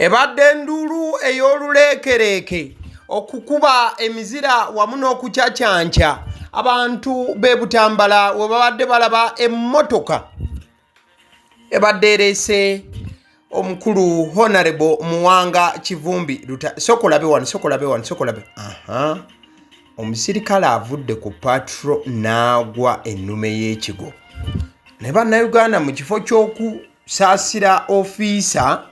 Ebadde ndulu ey'oluleekereke okukuba emizira wamu n'okucacyanca abantu b'e Butambala we babadde balaba emmotoka ebadde ereese omukulu Honorable Muwanga Kivumbi sokolabe wano. Omusirikale avudde ku patro n'agwa ennume y'ekigo ne bannayuganda mu kifo ky'okusaasira ofiisa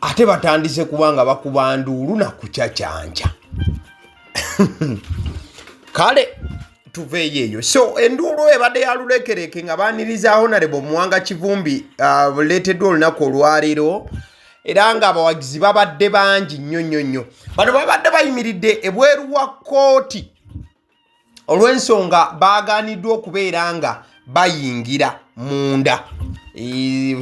ate batandise kubanga bakuba nduulu na kucacyanca. Kale tuveeyo eyo. So enduulu ebadde ya lulekereke nga baaniriza Honorable Muwanga Kivumbi buleeteddwa olunaku olwaleero era nga abawagizi babadde bangi nnyo. Bano babadde bayimiridde ebweru wa Kooti olw'ensonga baagaaniddwa okubeera nga bayingira munda.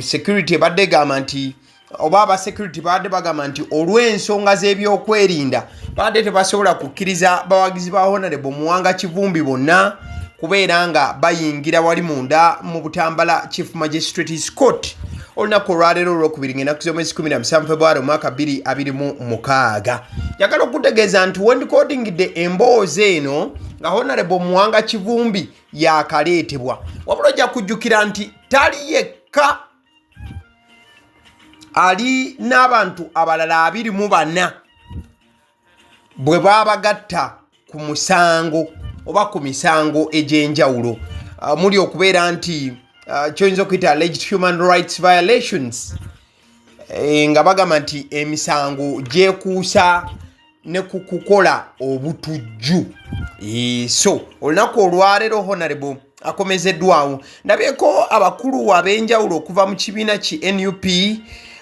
Security ebadde egamba nti oba aba security badde bagamba nti olw'ensonga z'ebyokwerinda badde tebasobola kukkiriza bawagizi ba Honorable Muwanga Kivumbi bonna kubeera nga bayingira wali munda mu Butambala Chief Magistrates Court olunaku olwaleero olwokubiri ng'ennaku z'omwezi 17 February omwaka 2026. Njagala okutegeeza nti wendikodingidde emboozi eno nga Honorable Muwanga Kivumbi yakaleetebwa wabula ojja kujjukira nti tali yekka, ali n'abantu abalala 24 bwe babagatta ku musango oba ku misango egy'enjawulo muli okubeera nti kyoyinza okuyita alleged human rights violations nga bagamba nti emisango gyekuusa ne kukukola obutujju. So olunaku olwaleero Honorable akomezeddwawo. Ndabyeko abakulu ab'enjawulo okuva mu kibiina ki NUP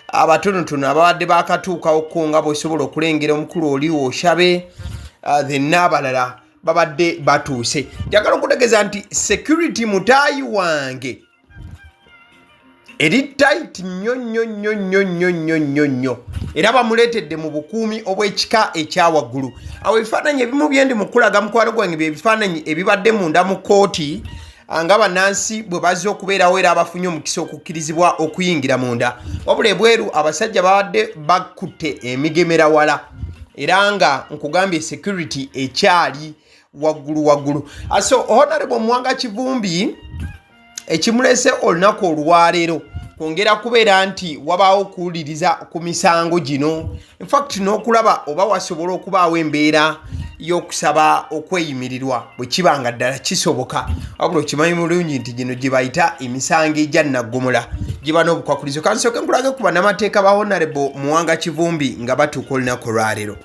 abatonotono ababadde bakatuukawo nga bw'osobola okulengera omukulu oli Oshabe then n'abalala babadde batuuse. Njagala okutegeeza nti security mutaayi wange eri tight nnyo era bamuleetedde mu bukuumi obw'ekika ekyawaggulu. Awo ebifaananyi ebimu byendi mu kulaga mukwano gwange bye bifaananyi ebibadde munda mu Kooti nga bannansi bwe bazze okubeerawo era abafunye omukisa okukkirizibwa okuyingira munda. Wabula ebweru abasajja babadde bakutte emigemerawala era nga nkugambye security ekyali waggulu. So Honorable Muwanga Kivumbi ekimulese olunaku olwaleero kwongera kubeera nti wabaawo okuwuliriza ku misango gino, in fact n'okulaba oba wasobola okubaawo embeera y'okusaba okweyimirirwa bwe kiba nga ddala kisoboka. Wabula okimanyi mulungi nti gino gye bayita emisango egya naggomola giba n'obukwakulizo. Kansooke nkulage ku bannamateeka ba Honorable Muwanga Kivumbi nga batuuka olunaku olwaleero.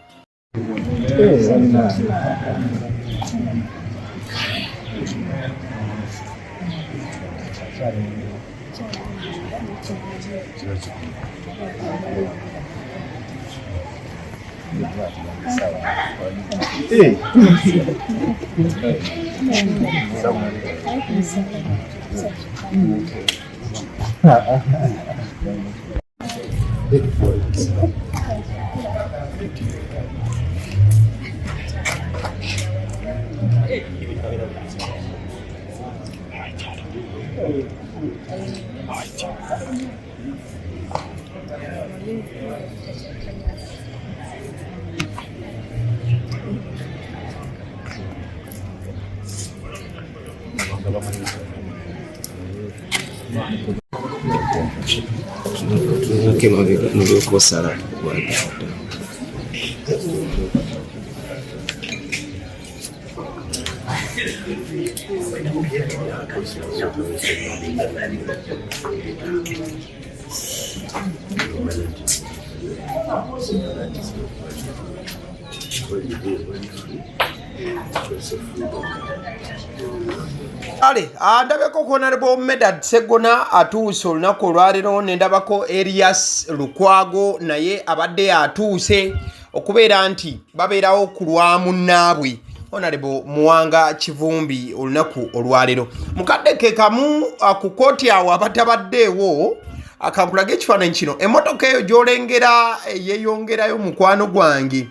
Ale, ndabeko Honorable Medad Segona atuuse olunaku olwaleero, ne ndabako Elias Lukwago naye abadde atuuse okubeera nti babeerawo ku lwa munnaabwe Honorable Muwanga Kivumbi olunaku olwaleero. Mukadde ke kamu ku Kooti awo abatabaddeewo akankulage ekifaananyi kino. Emmotoka eyo gy'olengera yeeyongerayo mukwano gwange,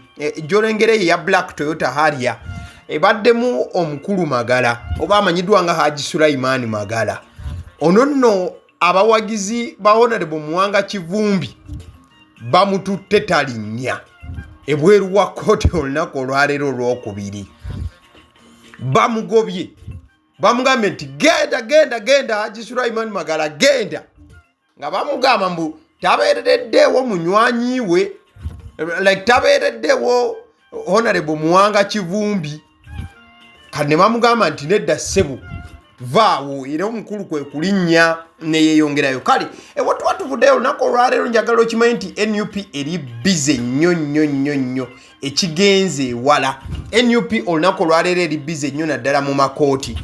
gy'olengera eya Black Toyota Harrier ebaddemu omukulu Magala oba amanyiddwa nga Haji Sulaiman Magala. Ono nno abawagizi ba Honorable Muwanga Kivumbi bamututte talinnya ebweru wa kooti olunaku olwaleero olwokubiri. Bamugobye bamugambye nti genda Haji Sulaiman Magala genda, nga bamugamba mbu tabeereddeewo munywanyi we, like tabeereddeewo Honorable Muwanga Kivumbi. Kane bamugamba nti nedda ssebo vaawo, era omukulu kwe kulinnya ne yeeyongerayo. Kale ewa tuvuddeyo olunaku olwaleero njagala okimanyi nti NUP eri bize nnyo ekigenze ewala. NUP olunaku olwaleero eri bize nnyo naddala mu makooti.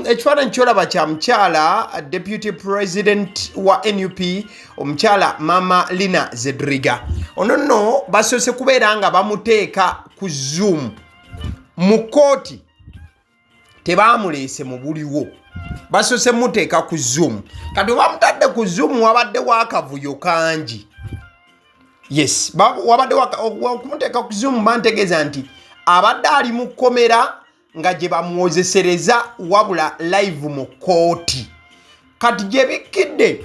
Ekifaananyi kyolaba kya mukyala Deputy President wa NUP, omukyala Mama Lina Zedriga. Ono nno basoose kubeera nga bamuteeka ku Zoom mu kooti, tebamuleese mu buliwo, basoose muteeka ku Zoom. Kati bamutadde ku Zoom wabadde wakavuyo kangi. Yes, wabadde kumuteeka ku Zoom bantegeeza nti abadde ali mu kkomera nga gye bamuwozesereza wabula live mu kooti. Kati gye bikkidde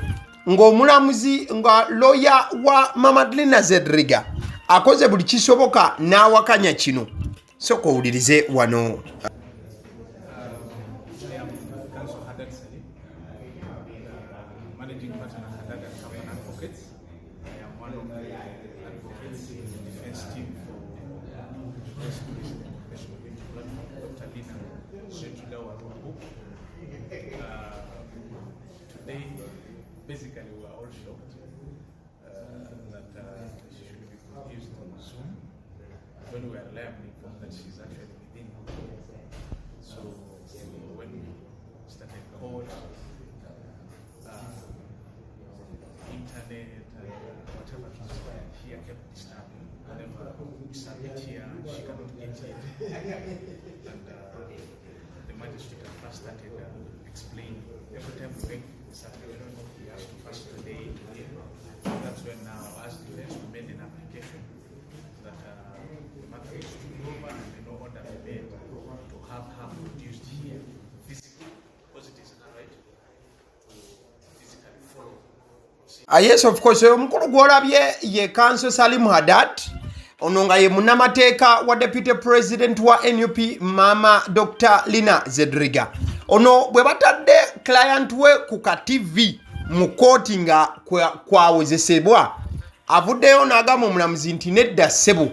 ng'omulamuzi nga lawyer wa Mama Lina Zedriga akoze buli kisoboka n'awakanya kino. Sooka owulirize wano. Today, basically, we are all shocked that she should be produced on Zoom when we are learning that she's actually within. So when we started court, internet, whatever transpired here kept disturbing. Whenever we submit here, she cannot get it. And the magistrate at first started explaining. Every time we make submission, he has to first relay to him. That's when now, as defense, we made an application that the matter is to go over and in order to be able to have her produced here physically, because it is her right to physically follow. Yes, of course, omukulu gw'olabye ye Council Salim Haddad, ono nga ye munnamateeka wa Deputy President wa NUP Mama Dr. Lina Zedriga. Ono bwe batadde client we ku ka TV mu kooti nga kwawozesebwa, avuddeyo n'agamba omulamuzi nti nedda ssebo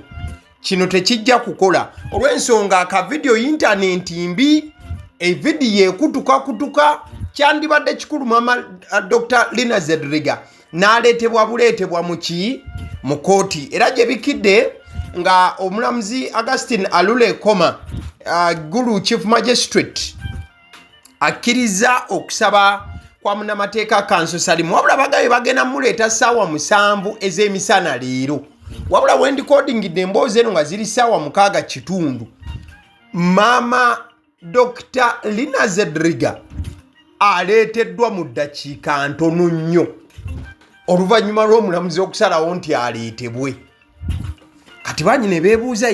kino tekijja kukola olw'ensonga aka video internet mbi, evidiyo ekutukakutuka, kyandibadde kikulu Mama Dr. Lina Zedriga n'aleetebwa buleetebwa mu kooti. Era gye bikidde nga omulamuzi Augustine Alule Koma, Gulu Chief Magistrate, akkiriza okusaba kwa munnamateeka Council Salim, wabula bagabe bagenda muleeta ssaawa 7 ez'emisana leero, wabula wendi codingidde emboozi eno nga ziri ssaawa 6:30. Mama Dr. Lina Zedriga aleeteddwa mu ddakiika ntono nnyo oluvannyuma lw'omulamuzi okusalawo nti aleetebwe. Kati bannyine beebuuza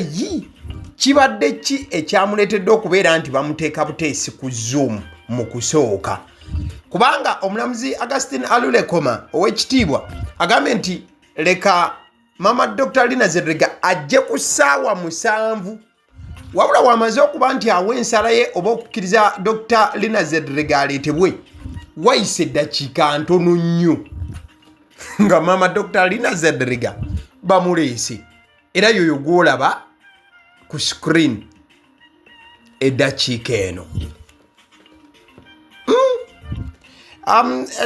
kibadde ki ekyamuleetedde okubeera nti bamuteeka buteesi ku Zoom mu kusooka, kubanga omulamuzi Augustine Alule Koma ow'ekitiibwa agambye nti leka Mama Dr. Lina Zedriga ajje ku ssaawa 7, wabula wamaze okuba nti awa ensala ye oba okukkiriza Dr. Lina Zedriga aleetebwe, wayise eddakiika ntono nnyo nga Mama Dr. Lina Zedriga bamuleese. Era yoyo gwolaba ku screen eddakiika eno.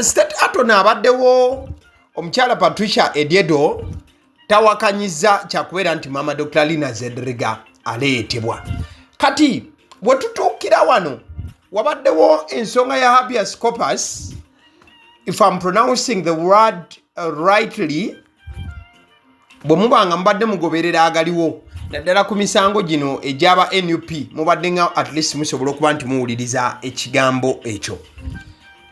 State Attorney abaddewo omukyala Patricia Ediedo tawakanyiza kyakubeera nti Mama Dr. Lina Zedriga aleetebwa. Kati bwe tutuukira wano wabaddewo ensonga ya habeas corpus, if I'm pronouncing the word rightly, bwe muba nga mubadde mugoberera agaliwo naddala ku misango gino egyaba NUP, mubadde nga at least musobola okuba nti muwuliriza ekigambo ekyo.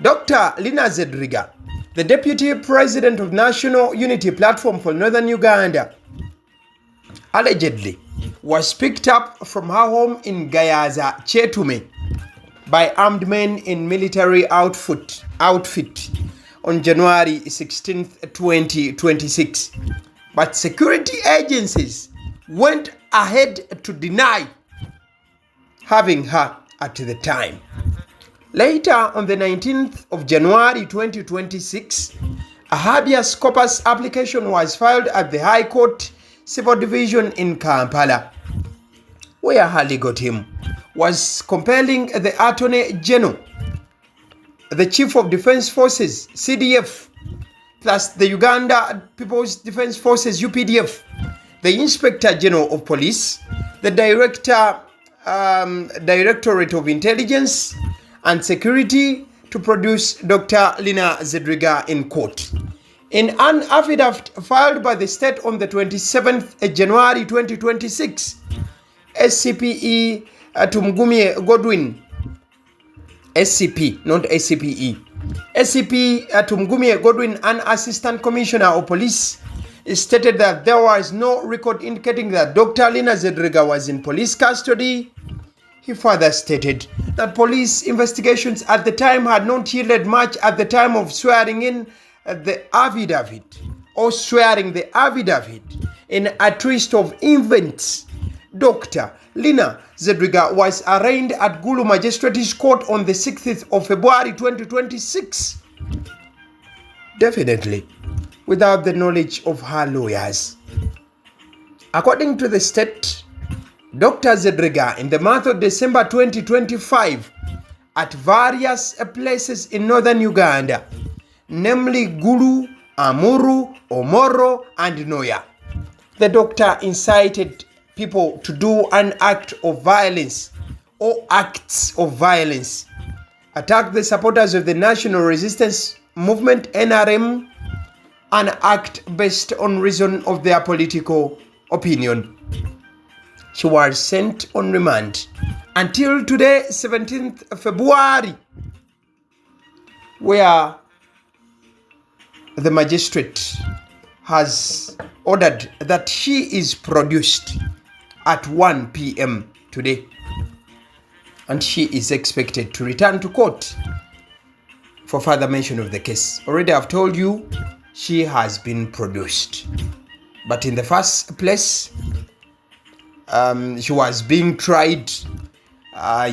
Dr. Lina Zedriga, the Deputy President of National Unity Platform for Northern Uganda, allegedly was picked up from her home in Gayaza, Chetume, by armed men in military outfit on January 16, 2026. but security agencies went ahead to deny having her at the time. Later, on the 19th of January 2026, a habeas corpus application was filed at the High Court Civil Division in Kampala, where her legal team was compelling the Attorney General, the Chief of Defense Forces, CDF, plus the Uganda People's Defense Forces, UPDF, the Inspector General of Police, the Directorate of Intelligence and Security to produce Dr. Lina Zedriga in court. In an affidavit filed by the state on the 27th January 2026, SCPE Tumgumye Godwin, SCP, not SCPE, SCP Tumgumye Godwin, an Assistant Commissioner of Police, stated that there was no record indicating that Dr. Lina Zedriga was in police custody. He further stated that police investigations at the time had not yielded much at the time of swearing in the affidavit or swearing the affidavit. In a twist of events, Dr. Lina Zedriga was arraigned at Gulu Magistrates Court on the 6th of February 2026. Definitely without the knowledge of her lawyers. According to the state, Dr. Zedriga, in the month of December 2025, at various places in northern Uganda, namely Gulu, Amuru, Omoro, and Noya, the doctor incited people to do an act of violence or acts of violence, attack the supporters of the National Resistance Movement, NRM, an act based on reason of their political opinion. She was sent on remand until today, 17th February, where the magistrate has ordered that she is produced at 1 p.m. today, and she is expected to return to court for further mention of the case. Already I've told you she has been produced, but in the first place she was being tried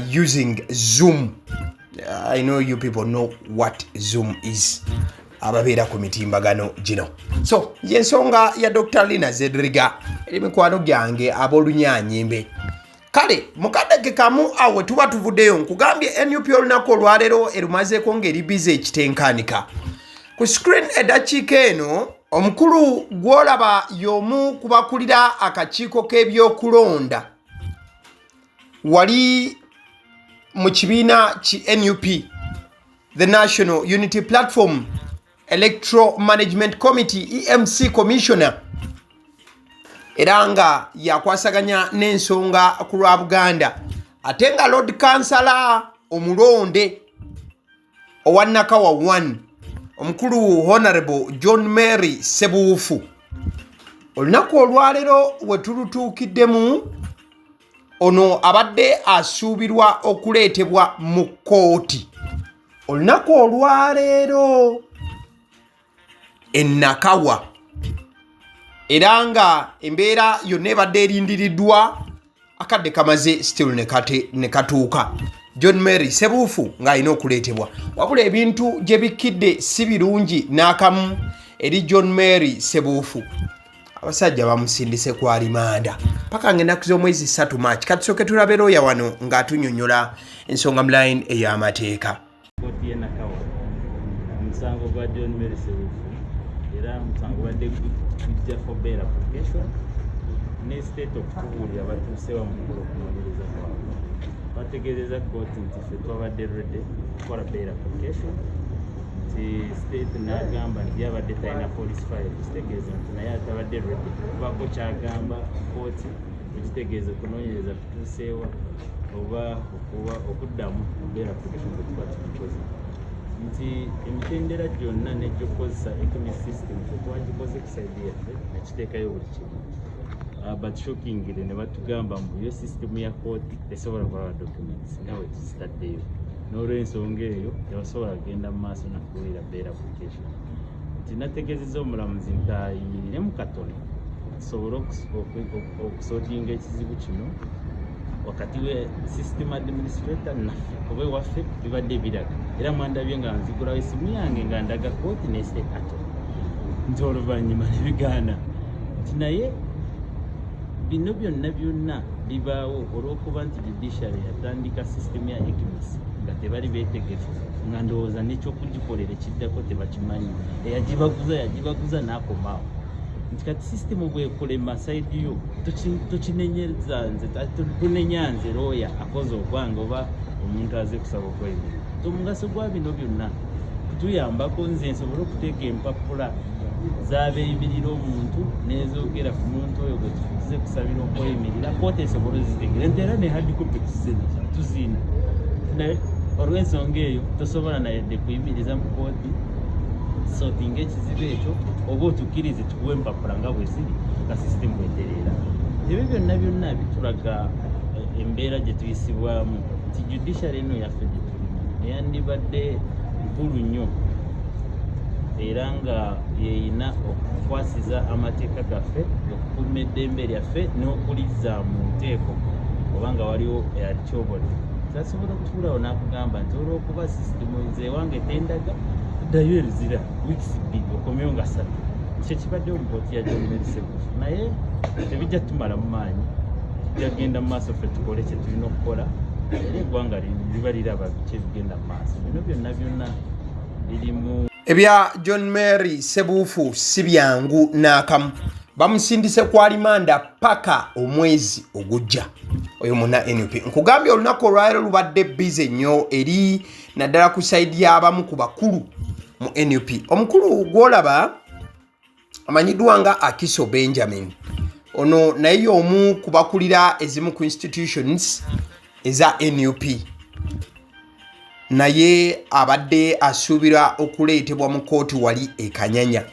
using Zoom. I know you people know what Zoom is. Ababeera ku mitimbagano gino. So yensonga ya Dr. Lina Zedriga eri mikwano gyange ab'olunyanyimbe. Kale mukadde kamu awe tuba tuvuddeyo nkugambye NUP olunaku olwaleero erumazeeko ng'eri bize ekitenkanika. Ku screen eddakiika eno omukulu gw'olaba y'omu ku bakulira akakiiko k'ebyokulonda wali mu kibiina ki NUP, the National Unity Platform Electoral Management Committee, EMC Commissioner, era nga yakwasaganya n'ensonga ku lwa Buganda, ate nga Lord Councillor omulonde owa Nakawa 1 omukulu Honorable John Mary Sebuufu, olunaku olwaleero we tulutuukiddemu ono abadde asuubirwa okuleetebwa mu Kooti. Olunaku olwaleero Nakawa, era nga embeera yonna ebadde erindiriddwa akadde kamaze still ne katuuka. John Mary Sebuufu ng'alina okuleetebwa, wabula ebintu gye bikkidde si birungi n'akamu eri John Mary Sebuufu. Abasajja bamusindise ku alimanda paka ng'ennaku z'omwezi 3 March. Katusooke tulabe looya wano ng'atunyonnyola ensonga mu line ey'amateeka. Kooti Nakawa, omusango gwa John Mary Sebuufu era omusango badde kujja for bail application ne state of kubuulira batuuse bamukulu okunoonyereza kwabwe. Bategeezezza kooti nti ffe twabadde ready okukola bail application, nti state n'agamba nti yabadde talina police file, kitegeeza nti naye atabadde ready okubaako kyagamba kooti ekitegeeza okunoonyereza kutuuseewa oba okuddamu bail application bwe tuba tukikoze. Nti emitendera gyonna n'egyokozesa economic system twagikoze kusaidia yaffe nekiteekayo buli kimu. But shockingly ne batugamba mbu yo system ya kooti esobola kulaba documents nawe tuzitaddeyo, n'olw'ensonga eyo tebasobola kugenda mu maaso nakubuulira bail application. Nti nategeezezza omulamuzi nti ayimirire mu katono tusobole okusotinga ekizibu kino wakati we system administrator naffe oba ewaffe bibadde biraga era mwandabye nga nzigulawo essimu yange nga ndaga kooti ne state attorney nti oluvannyuma ne bigaana nti naye bino byonna bibaawo olw'okuba nti judiciary yatandika system ya equimus nga tebali beetegefu nga ndowooza n'ekyokugikolera ekiddako tebakimanyi yagibaguza n'akomaawo nti kati system bwekulema saidi yo tokinenyeza nze tunenya nze looya akoze ogwange oba omuntu aze kusaba okwebiri omugaso gwa bino byonna kutuyambako nze nsobole okuteeka empapula z'abeeyimirira omuntu n'ezoogera ku muntu oyo gwe tuze kusabira okweyimirira kooti esobole ozitegera nti era ne hard copy tuziina naye olw'ensonga eyo tosobola nayedde kuyimiriza mu kooti sotinga ekizibu ekyo oba otukkirize tukuwa empapula nga bwe ziri nga system bwetereera ebyo byonna bitulaga embeera gye tuyisibwamu nti judiciary eno yaffe gye tulimu eyandibadde nkulu nnyo era nga yeyina okukwasiza amateeka gaffe okukuuma eddembe lyaffe n'okuliza mu nteeko obanga waliwo yakyobola tasobola okutuulawo n'akugamba nti olw'okuba sisitemu nze ewange tendaga ddayo eruzira weeks bbiri okomyewo nga 3 ekyo kibaddewo mu kooti ya John Merisebufu naye tebijja tumala mu maanyi tujjagenda mu maaso ffe tukole kye tulina okukola era eggwanga liba liraba biki ebigenda mu maaso bino byonna birimu ebya John Mary Sebuufu si byangu n'akamu bamusindise ku alimanda paka omwezi ogujja oyo muna NUP nkugambye olunaku olwaleero lubadde bize nnyo eri naddala ku saidi y'abamu ku bakulu mu NUP omukulu gw'olaba amanyiddwa nga Akiso Benjamin ono naye omu ku bakulira ezimu ku institutions eza NUP naye abadde asuubira okuleetebwa mu kooti wali ekanyanya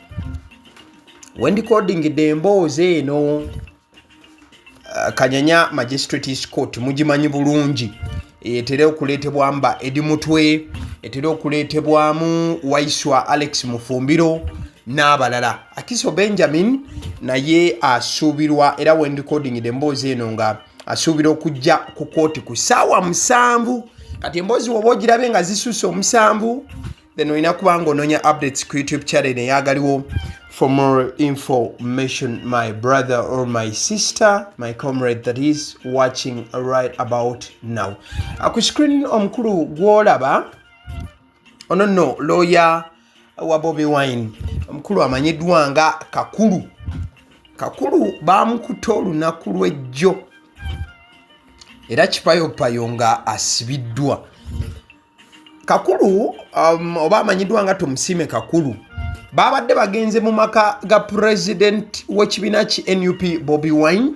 wendikodingidde emboozi eno Kanyanya Magistrates Court mugimanyi bulungi etera okuleetebwamu ba Edi Mutwe etera okuleetebwamu Waiswa Alex Mufumbiro n'abalala Akiso Benjamin naye asuubirwa era wendikodingidde emboozi eno nga asuubira okujja ku kooti ku ssaawa 7 kati emboozi woba ogirabe nga zisusse 7 then olina kuba ng'onoonya updates ku YouTube channel eyagaliwo. For more information, my brother or my sister, my comrade that is watching right about now. Ku screen omukulu gw'olaba ono nno lawyer wa Bobi Wine omukulu amanyiddwa nga Kakulu baamukuta olunaku lw'ejjo era kipayopayo nga asibiddwa. Kakulu oba amanyiddwa nga Tumusiime Kakulu babadde bagenze mu maka ga president w'ekibiina ki NUP Bobi Wine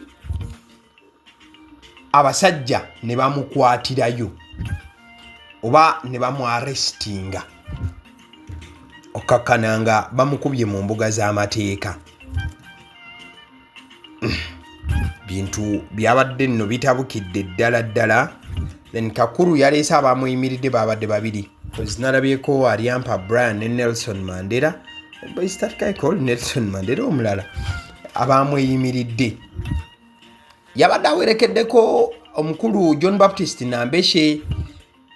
abasajja ne bamukwatirayo oba ne bamuarrestinga okakkana nga bamukubye mu mbuga z'amateeka. Bintu byabadde nno bitabukidde ddala. Then Kakulu yaleese abamuyimiridde babadde babiri nalabyeko Aryampa Brian ne Nelson Mandela is that guy called Nelson Mandela omulala abamweyimiridde yabadde awerekeddeko omukulu John Baptist Nambeshe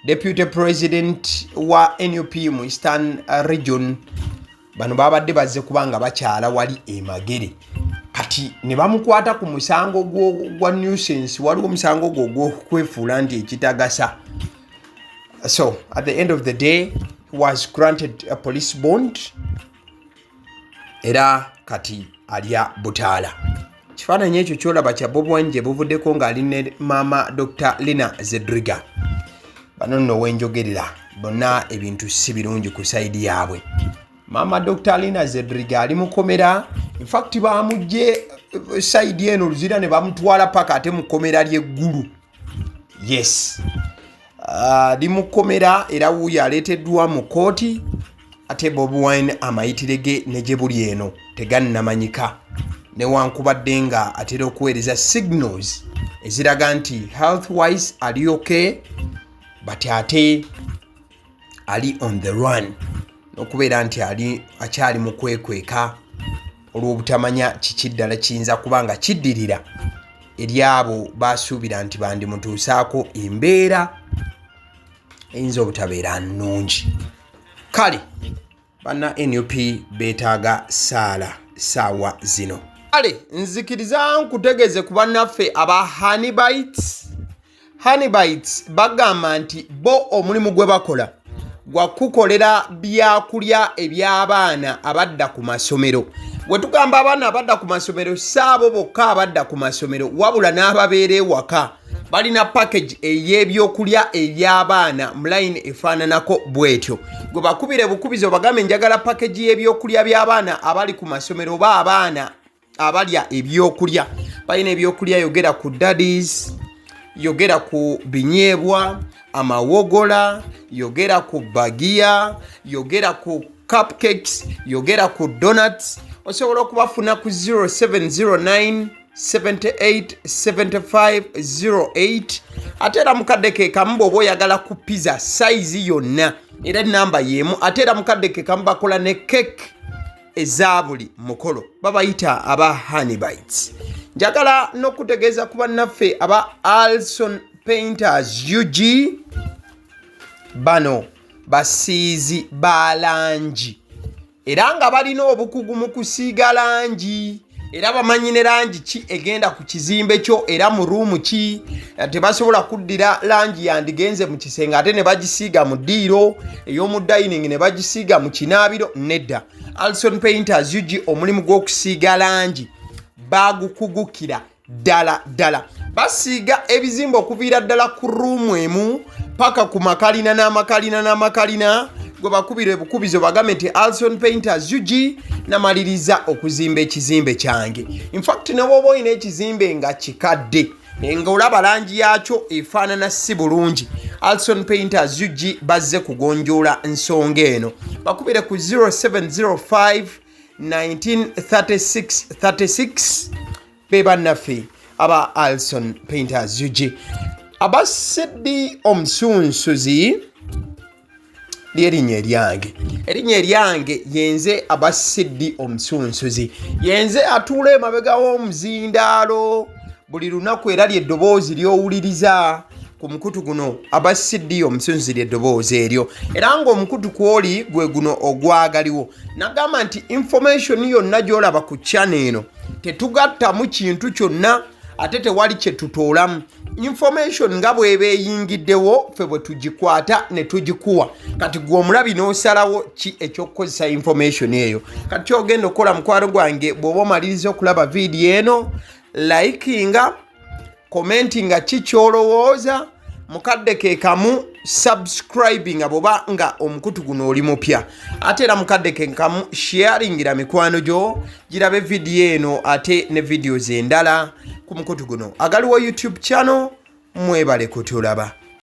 deputy president wa NUP mu Eastern region bano babadde bazze kubanga bakyala wali Emagere kati ne bamukwata ku musango gwa nuisance waliwo omusango gw'okwefuula nti ekitagasa. So at the end of the day he was granted a police bond era kati alya butaala. Kifaananyi ekyo kyolaba kya Bobi Wine gye buvuddeko ng'ali ne maama Dr. Lina Zedriga. Bano nno wenjogerera bonna ebintu si birungi ku saidi yaabwe. Maama Dr. Lina Zedriga ali mukomera in fact baamugye saidi eno luzira ne bamutwala paka ate mukomera ly'eggulu. Yes. Di mukomera era wuuyo aleeteddwa mu kooti ate Bobi Wine amayitirege ne gye buli eno tegannamanyika newankubadde nga atera okuweereza signals eziraga nti health wise ali okay but ate ali on the run n'okubeera nti akyali mu kwekweka olw'obutamanya kiki ddala kiyinza kubanga kiddirira eri abo basuubira nti bandimutuusaako embeera eyinza obutabeera nnungi. Kale banna NUP beetaaga saala saawa zino. Kale nzikiriza nkutegeeze ku bannaffe aba Honeybites bagamba nti bo omulimu gwe bakola gwa kukolera byakulya eby'abaana abadda ku masomero. Bwe tugamba abaana abadda ku masomero saabo bokka abadda ku masomero wabula n'ababeera ewaka balina package ey'ebyokulya eby'abaana mu line efaananako bwetyo. Gwe bakubire bukubizo bagambe njagala package y'ebyokulya by'abaana abali ku masomero ba abaana abalya ebyokulya. Balina ebyokulya yogera ku daddies, yogera ku binyeebwa, amawogola, yogera ku bagiya, yogera ku cupcakes, yogera ku donuts. Osobola okubafuna ku 0709 787508 ate era mukadde ke kamu bw'oba oyagala ku pizza size yonna era namba y'emu. Ate era mukadde ke kamu bakola ne cake eza buli mukolo, babayita aba Honeybites. Njagala n'okutegeeza ku bannaffe aba Alson Painters UG, bano basiizi ba langi era nga balina obukugu mu kusiiga langi era bamanyi ne langi ki egenda ku kizimbe kyo era mu ruumu ki. Tebasobola kuddira langi yandigenze mu kisenge ate ne bagisiiga mu ddiiro ey'omu dining ne bagisiiga mu kinaabiro. Nedda, Alson Painters UG omulimu gw'okusiiga langi bagukugukira ddala. Basiiga ebizimbe okuviira ddala ku ruumu emu paka ku makalina n'amakalina. Gwe bakubire bukubizo bagambe nti Alson Painters UG namaliriza okuzimba ekizimbe kyange. In fact ne bw'oba olina ekizimbe nga kikadde nga olaba langi yaakyo efaanana si bulungi, Alson Painters UG bazze kugonjoola ensonga eno. Bakubire ku 0705 193636 be bannaffe aba Alson Painters UG. Abasibye omusunsuzi ly'erinnya eryange yenze Abasibye omusunsuzi, yenze atuula emabega w'omuzindaalo buli lunaku era ly'eddoboozi ly'owuliriza ku mukutu guno. Abasibye omusunsuzi ly'eddoboozi eryo era ng'omukutu kwoli gwe guno ogwagaliwo. Nagamba nti information yonna gy'olaba ku channel eno tetugattamu kintu kyonna ate tewali kye tutoolamu. Information nga bw'eba eyingiddewo ffe bwe tugikwata ne tugikuwa. Kati gwe omulabi n'osalawo ki eky'okukozesa information eyo. Kati ky'ogenda okukola mukwano gwange bw'oba omaliriza okulaba vidiyo eno, likinga, commentinga ki ky'olowooza, mukadde ke kamu subscribinga bw'oba nga omukutu guno oli mupya. Ate era mukadde ke kamu sharingira mikwano gyo girabe vidiyo eno ate ne videos endala ku mukutu guno. Agaliwo YouTube channel, mwebale kutulaba.